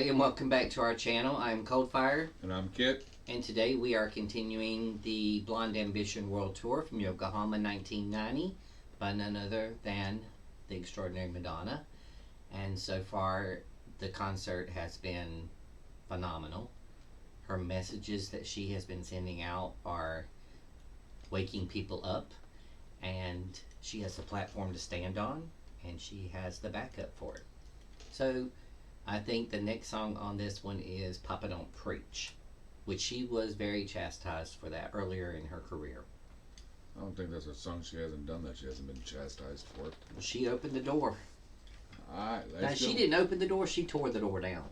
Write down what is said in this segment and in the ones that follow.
and welcome back to our channel. I'm Coldfire. And I'm Kit. And today we are continuing the Blonde Ambition World Tour from Yokohama 1990 by none other than the extraordinary Madonna. And so far, the concert has been phenomenal. Her messages that she has been sending out are waking people up, and she has a platform to stand on, and she has the backup for it. So I think the next song on this one is Papa Don't Preach, which she was very chastised for that earlier in her career. I don't think that's a song she hasn't done that she hasn't been chastised for. Well, she opened the door. Alright, Now, she didn't open the door, she tore the door down.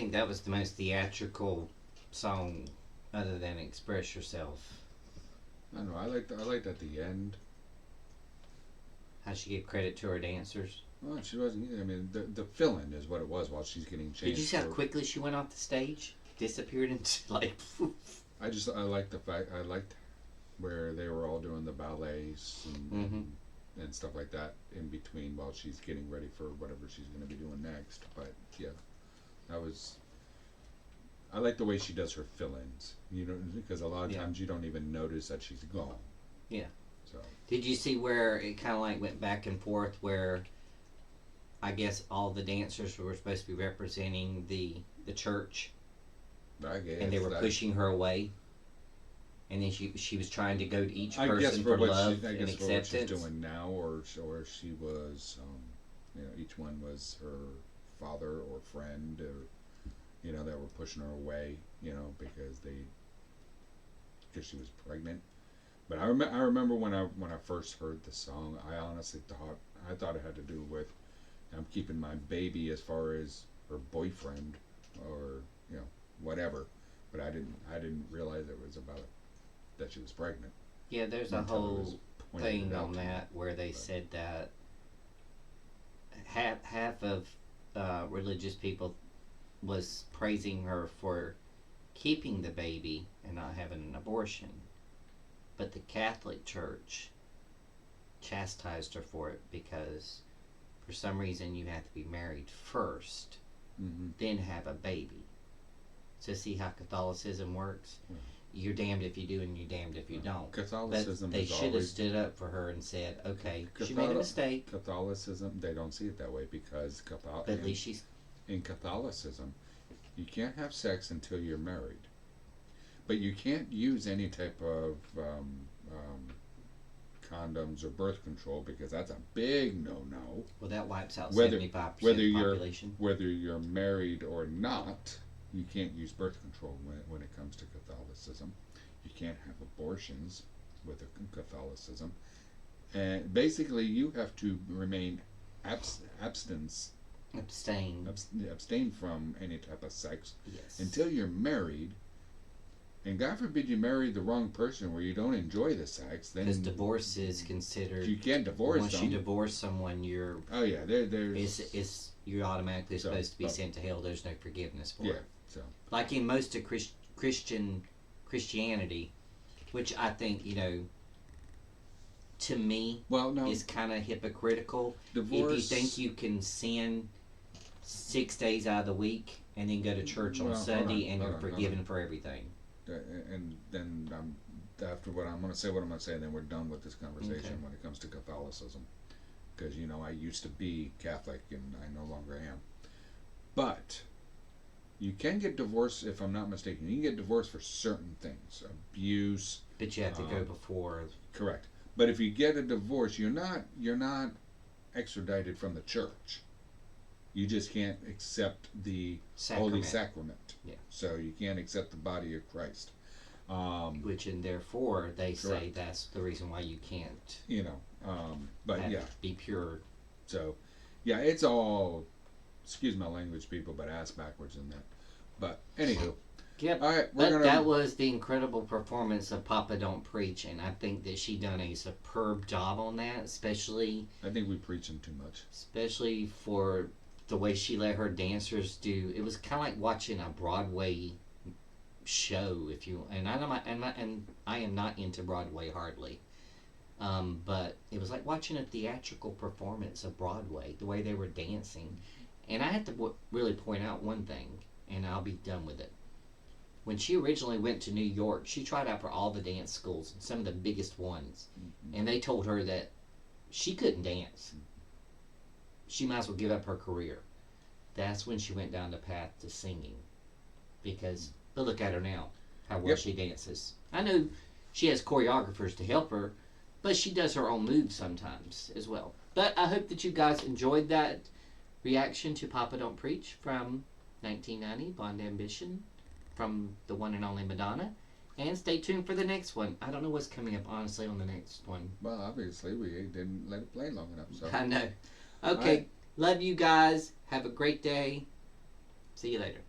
think that was the most theatrical song other than Express Yourself. I don't know. I liked at the end. How she gave credit to her dancers. Well, she wasn't. I mean, the fill-in is what it was while she's getting changed. Did you see how quickly she went off the stage? Disappeared into like. I liked the fact I liked where they were all doing the ballets and stuff like that in between while she's getting ready for whatever she's going to be doing next. But yeah, that was. I like the way she does her fill-ins. You know, because a lot of times you don't even notice that she's gone. Yeah. So. Did you see where it kind of like went back and forth where I guess all the dancers were supposed to be representing the church, I guess, and they were pushing her away, and then she was trying to go to each I person guess for what love I and guess for what she's acceptance. doing now, or she was, you know, each one was her father or friend, or you know, that were pushing her away, you know, because she was pregnant. But I remember when I first heard the song, I honestly thought it had to do with I'm keeping my baby as far as her boyfriend or you know whatever, but I didn't realize it was about that she was pregnant. Yeah, there's a whole thing on that where they said that half of religious people was praising her for keeping the baby and not having an abortion. But the Catholic Church chastised her for it because for some reason you have to be married first, then have a baby. So see how Catholicism works? You're damned if you do and you're damned if you don't. Catholicism but they should have stood up for her and said, okay, she made a mistake. Catholicism, they don't see it that way because But at least she's... in Catholicism, you can't have sex until you're married. But you can't use any type of condoms or birth control because that's a big no-no. Well, that wipes out 75% of the population. Whether you're married or not, you can't use birth control when it comes to Catholicism. You can't have abortions with Catholicism. And basically, you have to remain abstain from any type of sex until you're married. And God forbid you marry the wrong person where you don't enjoy the sex. Then because divorce is considered. You can't divorce once you divorce someone, you're. Oh yeah, It's you're automatically supposed to be sent to hell. There's no forgiveness for it. So. Like in most of Christianity, which I think to me, is kind of hypocritical. Divorce. If you think you can sin 6 days out of the week and then go to church on Sunday and you're forgiven for everything. And then after what I'm going to say, and then we're done with this conversation when it comes to Catholicism. Because, I used to be Catholic and I no longer am. But you can get divorced, if I'm not mistaken. You can get divorced for certain things. Abuse. But you have to go before. Correct. But if you get a divorce, you're not extradited from the church. You just can't accept the Holy Sacrament. Yeah. So you can't accept the body of Christ. Which and therefore they say that's the reason why you can't. Be pure. So, yeah, it's all, excuse my language, people, but ass backwards in that. But anywho. Yep. All right, that was the incredible performance of Papa Don't Preach, and I think that she done a superb job on that, especially. I think we preaching too much. Especially for the way she let her dancers do. It was kind of like watching a Broadway show, if you. And I am not into Broadway hardly. But it was like watching a theatrical performance of Broadway, the way they were dancing. And I have to really point out one thing, and I'll be done with it. When she originally went to New York, she tried out for all the dance schools, some of the biggest ones. And they told her that she couldn't dance. She might as well give up her career. That's when she went down the path to singing. But look at her now, how well she dances. I know she has choreographers to help her, but she does her own moves sometimes as well. But I hope that you guys enjoyed that reaction to Papa Don't Preach from 1990, Blonde Ambition, from the one and only Madonna. And stay tuned for the next one. I don't know what's coming up, honestly, on the next one. Well, obviously, we didn't let it play long enough. So. I know. Okay. Love you guys. Have a great day. See you later.